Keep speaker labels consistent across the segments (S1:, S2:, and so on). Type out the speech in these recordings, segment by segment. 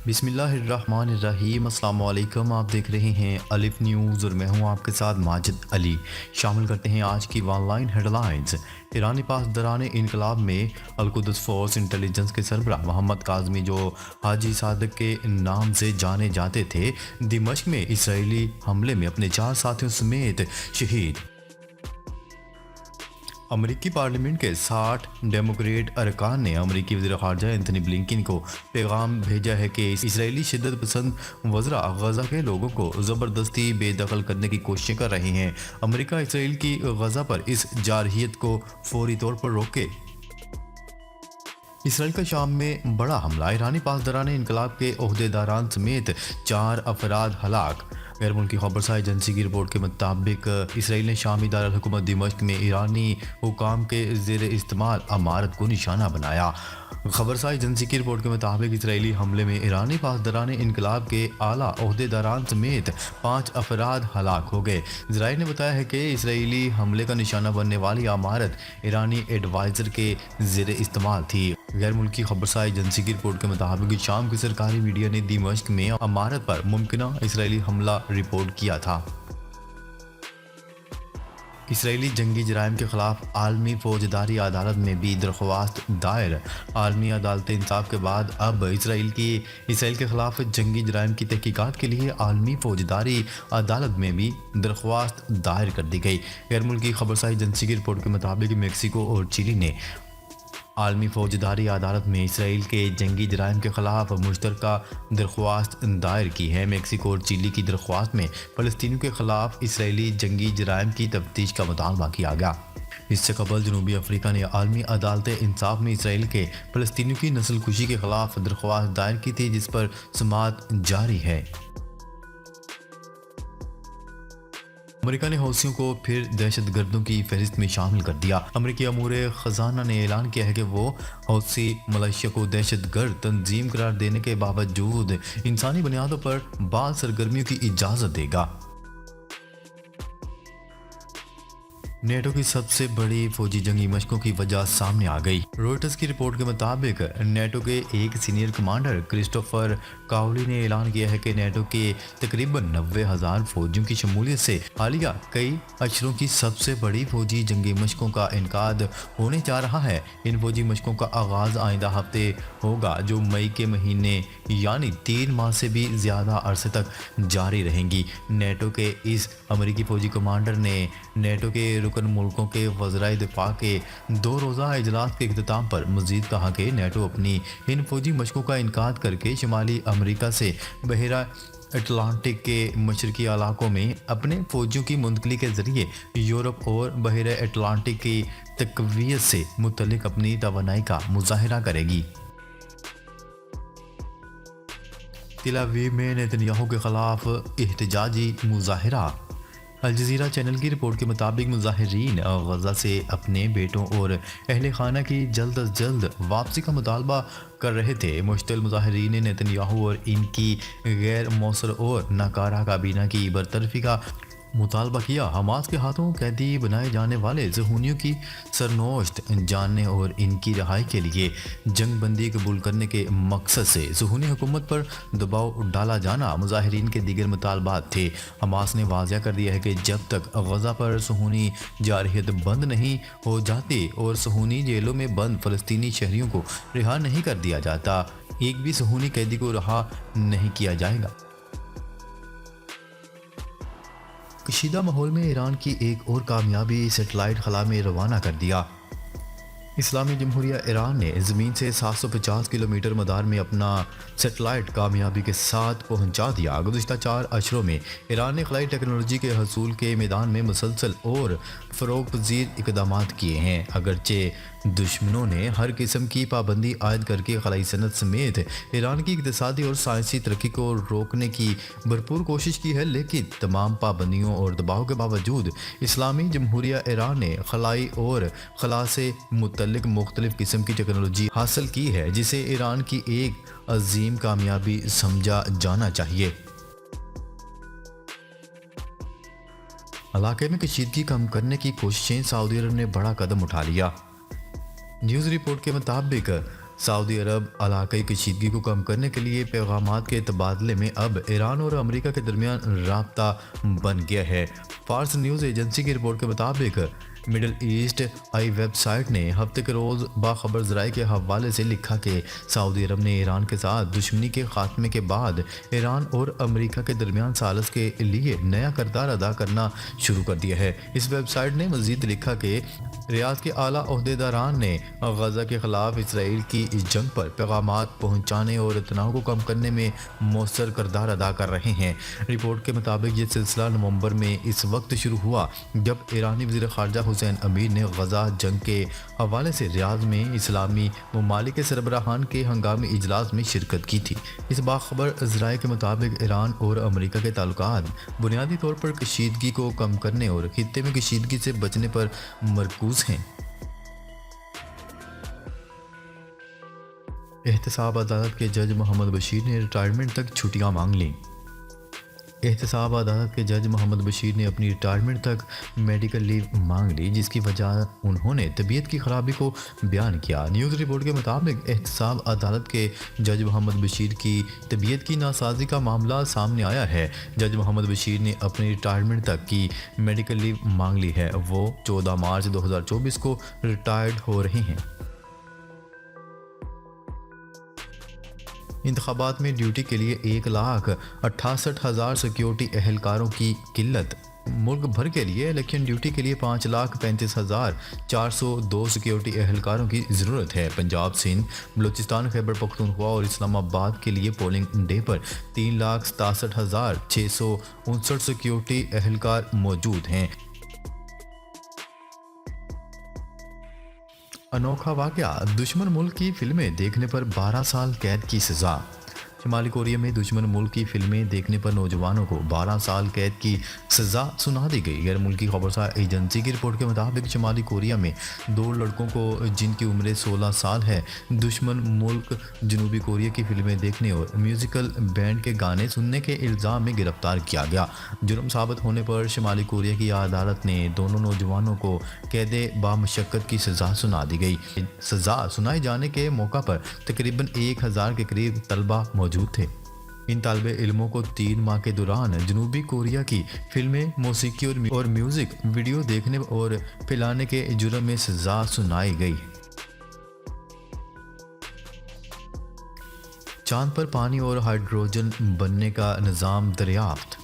S1: बिस्मिल्लाहिर्रहमानिर्रहीम अस्सलाम वालेकुम। आप देख रहे हैं अलिफ न्यूज़ और मैं हूं आपके साथ माजिद अली। शामिल करते हैं आज की ऑनलाइन हेडलाइंस। ईरानी पासदारान इनकलाब में अलकुदस फोर्स इंटेलिजेंस के सरबराह मोहम्मद काज़मी, जो हाजी सादक के नाम से जाने जाते थे, दिमश्क में इसराइली हमले में अपने 4 साथियों समेत शहीद। अमरीकी पार्लियामेंट के 60 डेमोक्रेट अरकान ने अमरीकी वज़ीर ख़ारजा एंथनी ब्लिंकन को पैगाम भेजा है कि इसराइली शिद्दत पसंद वज़रा गज़ा के लोगों को ज़बरदस्ती बेदखल करने की कोशिशें कर रहे हैं। अमरीका इसराइल की गज़ा पर इस जारहियत को फौरी तौर पर रोके। इसराइल का शाम में बड़ा हमला, ईरानी पासदारान इनकलाब के ओहदेदारान समेत 4 अफराद हलाक। गैर मुल्की खबरसार एजेंसी की रिपोर्ट के मुताबिक इसराइल ने शामी दारुल हुकूमत दिमश्क में ईरानी हुकाम के ज़ेर इस्तेमाल अमारत को निशाना बनाया। खबरसार एजेंसी की रिपोर्ट के मुताबिक इसराइली हमले में ईरानी पासदारान इनकलाब के आला ओहदेदारान समेत 5 अफराद हलाक हो गए। इसराइल ने बताया है कि इसराइली हमले का निशाना बनने वाली अमारत ईरानी एडवाइज़र के ज़ेर इस्तेमाल थी। गैर मुल्की खबरसार एजेंसी की रिपोर्ट के मुताबिक शाम की सरकारी मीडिया ने दिमश्क में अमारत पर मुमकिन इसराइली हमला रिपोर्ट किया था। इसराइली जंगी जराइम के खिलाफ आलमी फौजदारी अदालत में भी दरख्वास्त दायर। आलमी अदालत इंसाफ के बाद अब इसराइल के खिलाफ जंगी जराइम की तहकीकात के लिए आलमी फौजदारी अदालत में भी दरख्वास्त दायर कर दी गई। गैर मुल्की खबरसार एजेंसी की रिपोर्ट के मुताबिक मेक्सिको और चिली ने आलमी फौजदारी अदालत में इसराइल के जंगी जराइम के खिलाफ मुश्तरका दरख्वास्त दायर की है। मेक्सिको और चिली की दरख्वास्त में फ़लस्तीनियों के खिलाफ इसराइली जंगी जराइम की तफ्तीश का मुतालबा किया गया। इससे कबल जनूबी अफ्रीका ने आलमी अदालत इंसाफ में इसराइल के फ़लस्तीनियों की नस्लकुशी के खिलाफ दरख्वास्त दायर की थी, जिस पर समाअत जारी है। अमेरिका ने हौसियों को फिर दहशतगर्दों की फहरिस्त में शामिल कर दिया। अमेरिकी अमूर खजाना ने ऐलान किया है कि वो हौसी मलेशिया को दहशतगर्द तंजीम करार देने के बावजूद इंसानी बुनियादों पर बाल सरगर्मियों की इजाज़त देगा। नेटो की सबसे बड़ी फौजी जंगी मशकों की वजह सामने आ गई। रॉयटर्स की रिपोर्ट के मुताबिक नेटो के एक सीनियर कमांडर क्रिस्टोफर कावली ने ऐलान किया है कि नेटो के तकरीबन 90,000 फौजियों की शमूलियत से हालिया कई अशरों की सबसे बड़ी फौजी जंगी मशकों का इनकाद होने जा रहा है। इन फौजी मशकों का आगाज आइंदा हफ्ते होगा, जो मई के महीने यानी 3 माह से भी ज़्यादा अरसे तक जारी रहेंगी। नेटो के इस अमरीकी फौजी कमांडर ने नेटो के रुकन मुल्कों के वज़राए दिफा के 2 रोज़ा इजलास के इख्तिताम पर मज़ीद कहा कि नेटो अपनी इन फौजी मशकों का इनकार करके शुमाली अमरीका से बहरा अटलांटिक के मशरकी इलाकों में अपने फौजियों की मुंतकली के ज़रिए यूरोप और बहरा अटलांटिक की तक़वियत से मुतल्लिक अपनी तवानाई का मुज़ाहिरा करेगी। तेल अवीव में नेतन्याहू के खिलाफ एहतजाजी मुज़ाहिरा। अल जज़ीरा चैनल की रिपोर्ट के मुताबिक मुज़ाहिरीन गज़ा से अपने बेटों और अहले खाना की जल्द अज जल्द वापसी का मुतालबा कर रहे थे। मुश्तिल मुज़ाहिरीन ने नेतन्याहू और इनकी गैर मौसर और नाकारा काबीना की बरतरफी का मुतालबा किया। हमास के हाथों कैदी बनाए जाने वाले ज़हूनियों की सरनोश्त जानने और इनकी रिहाई के लिए जंग बंदी कबूल करने के मकसद से ज़हूनी हुकूमत पर दबाव डाला जाना मुज़ाहिरीन के दीगर मुतालबात थे। हमास ने वाज़ह कर दिया है कि जब तक गज़ा पर सहूनी जारहियत बंद नहीं हो जाती और सहूनी जेलों में बंद फ़लस्तीनी शहरियों को रिहा नहीं कर दिया जाता, एक भी सहूनी कैदी को रिहा नहीं किया जाएगा। कशीदा माहौल में ईरान की एक और कामयाबी सेटेलाइट खला में रवाना कर दिया। इस्लामी जमहूरिया ईरान ने ज़मीन से 750 किलोमीटर मदार में अपना सेटेलाइट कामयाबी के साथ पहुंचा दिया। गुज़िश्ता 4 अशरों में ईरान ने खलाई टेक्नोलॉजी के हसूल के मैदान में मुसलसल और फ़रोग़ पज़ीर इक़दाम किए हैं। अगरचे दुश्मनों ने हर किस्म की पाबंदी आयद करके खलाई सनत समेत ईरान की इक़्तिसादी और साइंसी तरक्की को रोकने की भरपूर कोशिश की है, लेकिन तमाम पाबंदियों और दबाव के बावजूद इस्लामी जमहूरिया ईरान ने खलाई और खला से मुतल्लिक मुख्तलिफ किस्म की टेक्नोलॉजी हासिल की है, जिसे ईरान की एक अजीम कामयाबी समझा जाना चाहिए। इलाके में कशीदगी कम करने की कोशिशें, सऊदी अरब ने बड़ा कदम उठा लिया। न्यूज़ रिपोर्ट के मुताबिक सऊदी अरब इलाकाई कशीदगी को कम करने के लिए पैगामात के तबादले में अब ईरान और अमेरिका के दरमियान राब्ता बन गया है। फार्स न्यूज़ एजेंसी की रिपोर्ट के मुताबिक मिडल ईस्ट आई वेबसाइट ने हफ्ते के रोज़ बाखबर ज़राए के हवाले से लिखा कि सऊदी अरब ने ईरान के साथ दुश्मनी के खात्मे के बाद ईरान और अमेरिका के दरमियान सालस के लिए नया किरदार अदा करना शुरू कर दिया है। इस वेबसाइट ने मज़ीद लिखा कि रियाद के आला ओहदेदारान ने गजा के ख़िलाफ़ इसराइल की इस जंग पर पैगामात पहुँचाने और तनाव को कम करने में मौसर किरदार अदा कर रहे हैं। रिपोर्ट के मुताबिक ये सिलसिला नवंबर में इस वक्त शुरू हुआ जब ईरानी वज़ीर ख़ारजा हुसैन अमीर ने गजा जंग के हवाले से रियाद में इस्लामी ममालिक के सरबराहान के हंगामी इजलास में शिरकत की थी। इस बाखबर ज़राए के मुताबिक ईरान और अमेरिका के ताल्लुकात बुनियादी तौर पर कशीदगी को कम करने और खित्ते में कशीदगी से बचने पर मरकूज हैं। एहतसाब अदालत के जज मोहम्मद बशीर ने रिटायरमेंट तक छुट्टियां मांग लीं। एहतसाब अदालत के जज मोहम्मद बशीर ने अपनी रिटायरमेंट तक मेडिकल लीव मांग ली, जिसकी वजह उन्होंने तबीयत की खराबी को बयान किया। न्यूज़ रिपोर्ट के मुताबिक एहतसाब अदालत के जज मोहम्मद बशीर की तबीयत की नासाजी का मामला सामने आया है। जज मोहम्मद बशीर ने अपनी रिटायरमेंट तक की मेडिकल लीव मांग ली है। वो 14 मार्च 2024 को रिटायर्ड हो रहे हैं। इंतखाबात में ड्यूटी के लिए 1,68,000 सिक्योरिटी एहलकारों की किल्लत। मुल्क भर के लिए इलेक्शन ड्यूटी के लिए 5,35,402 सिक्योरिटी एहलकारों की ज़रूरत है। पंजाब, सिंध, बलूचिस्तान, खैबर पख्तूनख्वा और इस्लामाबाद के लिए पोलिंग डे पर 3,67,659 सिक्योरिटी एहलकार मौजूद हैं। अनोखा वाक़या, दुश्मन मुल्क की फिल्में देखने पर 12 साल कैद की सज़ा। शुमाली कोरिया में दुश्मन मुल्क की फिल्में देखने पर नौजवानों को 12 साल कैद की सज़ा सुना दी गई। गैर मुल्की खबरसार एजेंसी की रिपोर्ट के मुताबिक शुमाली कोरिया में 2 लड़कों को, जिनकी उम्र 16 साल है, दुश्मन मुल्क जनूबी कोरिया की फिल्में देखने और म्यूज़िकल बैंड के गाने सुनने के इल्ज़ाम में गिरफ्तार किया गया। जुर्म साबित होने पर शुमाली कोरिया की अदालत ने दोनों नौजवानों को कैद बामशक्कत की सज़ा सुना दी गई। सज़ा सुनाए जाने के मौका पर तकरीबन 1000 के करीब तलबा मौजूद थे। इन तालिबे इल्मों को 3 माह के दौरान जनूबी कोरिया की फिल्में, मौसीकी और म्यूज़िक वीडियो देखने और फैलाने के जुर्म में सज़ा सुनाई गई। चांद पर पानी और हाइड्रोजन बनने का निज़ाम दरियाफ्त।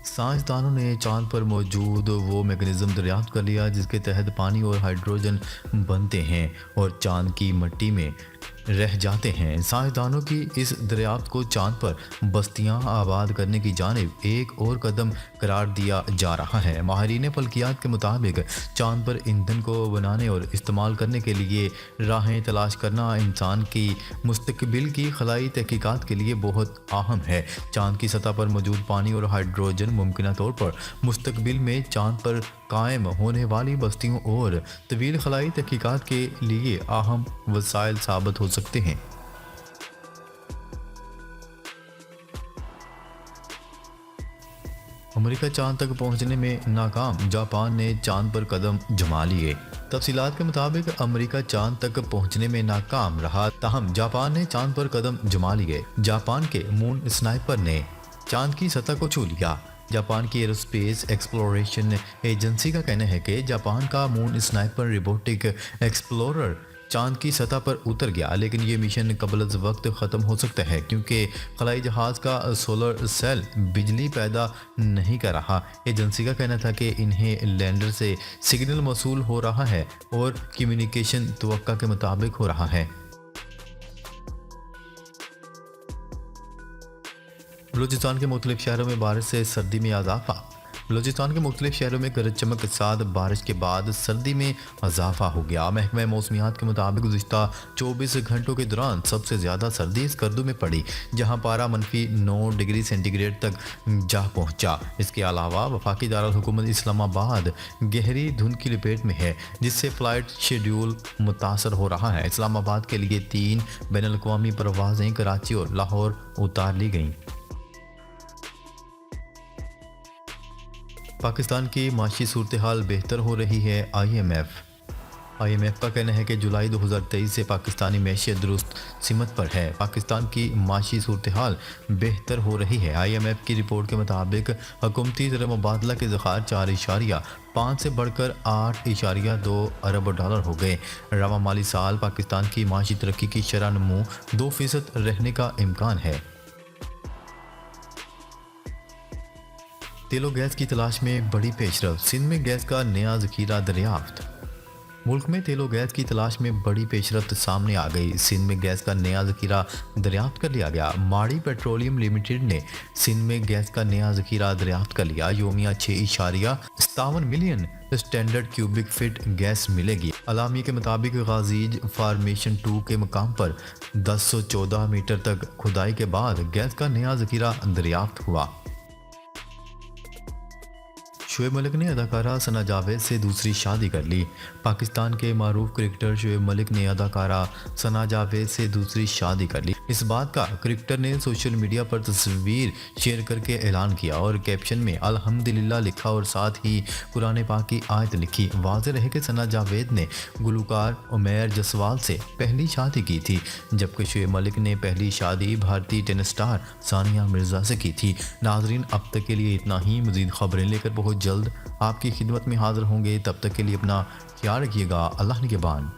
S1: साइंसदानों ने चांद पर मौजूद वो मैकेनिज़्म दरियाफ्त कर लिया जिसके तहत पानी और हाइड्रोजन बनते हैं और चांद की मिट्टी में रह जाते हैं। साइंसदानों की इस दरियाफ्त को चांद पर बस्तियां आबाद करने की जानिब एक और कदम करार दिया जा रहा है। माहिरीन फल्कियात के मुताबिक चांद पर ईंधन को बनाने और इस्तेमाल करने के लिए राहें तलाश करना इंसान की मुस्तकबिल की खलाई तहकीकात के लिए बहुत अहम है। चांद की सतह पर मौजूद पानी और हाइड्रोजन मुमकिन तौर पर मुस्तकबिल में चांद पर कायम होने वाली बस्तियों और तवील खलाई तहकीकात के लिए अहम वसाइल साबित हो सकते हैं। अमेरिका चांद तक पहुंचने में नाकाम, जापान ने चांद पर कदम जमा लिए। तफसीलात के मुताबिक अमेरिका चांद तक पहुंचने में नाकाम रहा, ताहम जापान ने चांद पर कदम जमा लिए। जापान के मून स्नाइपर ने चांद की सतह को छू लिया। जापान की एरोस्पेस एक्सप्लोरेशन एजेंसी का कहना है कि जापान का मून स्नाइपर रोबोटिक एक्सप्लोरर चांद की सतह पर उतर गया, लेकिन ये मिशन कबल वक्त ख़त्म हो सकता है क्योंकि खलाई जहाज़ का सोलर सेल बिजली पैदा नहीं कर रहा। एजेंसी का कहना था कि इन्हें लैंडर से सिग्नल मौसूल हो रहा है और कम्युनिकेशन तवक्का के मुताबिक हो रहा है। बलूचिस्तान के मुख्तलिफ शहरों में बारिश से सर्दी में इजाफा। बलूचिस्तान के मुख्तलिफ शहरों में गरज चमक के साथ बारिश के बाद सर्दी में इजाफा हो गया। महकमा मौसमियात के मुताबिक गुज़िश्ता 24 घंटों के दौरान सबसे ज़्यादा सर्दी स्कर्दू में पड़ी, जहां पारा -9 डिग्री सेंटीग्रेड तक जा पहुंचा। इसके अलावा वफाकी दारुल हुकूमत इस्लामाबाद गहरी धुंध की लपेट में है, जिससे फ़्लाइट शेड्यूल मुतासर हो रहा है। इस्लामाबाद के लिए 3 बैनुल-अक़वामी परवाज़ें कराची और लाहौर उतार ली गईं। पाकिस्तान की माशी सूरत हाल बेहतर हो रही है। IMF IMF का कहना है कि जुलाई 2023 से पाकिस्तानी मैशियत दुरुस्त सिमत पर है। पाकिस्तान की माशी सूरत हाल बेहतर हो रही है। IMF की रिपोर्ट के मुताबिक हुकूमती ज़र मुबादला के ज़खार 4.5 से बढ़कर 8.2 अरब डॉलर हो गए। रवा माली साल पाकिस्तान की माशी तरक्की की शरह नमू 2% रहने का इम्कान है। तेलो गैस की तलाश में बड़ी पेशरफ, सिंध में गैस का नया ज़खीरा दरियाफ्त। मुल्क में तेलो गैस की तलाश में बड़ी पेशरफ्त सामने आ गई। सिंध में गैस का नया ज़खीरा दरियाफ्त कर लिया गया। माड़ी पेट्रोलियम लिमिटेड ने सिंध में गैस का नया ज़खीरा दरियाफ्त कर लिया। योमिया 6.57 million standard cubic feet gas मिलेगी। अलामी के मुताबिक गाजीज फार्मेशन 2 के मकाम पर 1014 मीटर तक खुदाई के बाद गैस का नया ज़खीरा दरियाफ्त हुआ। शोएब मलिक ने अदाकारा सना जावेद से दूसरी शादी कर ली। पाकिस्तान के मारूफ क्रिकेटर शोएब मलिक ने अदाकारा सना जावेद से दूसरी शादी कर ली। इस बात का क्रिकेटर ने सोशल मीडिया पर तस्वीर शेयर करके ऐलान किया और कैप्शन में अल्हम्दुलिल्लाह लिखा और साथ ही कुरान पाक की आयत लिखी। वाज़ेह रहे कि सना जावेद ने गुलकार उमैर जसवाल से पहली शादी की थी, जबकि शोएब मलिक ने पहली शादी भारतीय टेनिस स्टार सानिया मिर्ज़ा से की थी। नाजरीन, अब तक के लिए इतना ही। मज़ीद खबरें लेकर बहुत जल्द आपकी खिदमत में हाजिर होंगे। तब तक के लिए अपना ख्याल रखिएगा। अल्लाह निगहबान।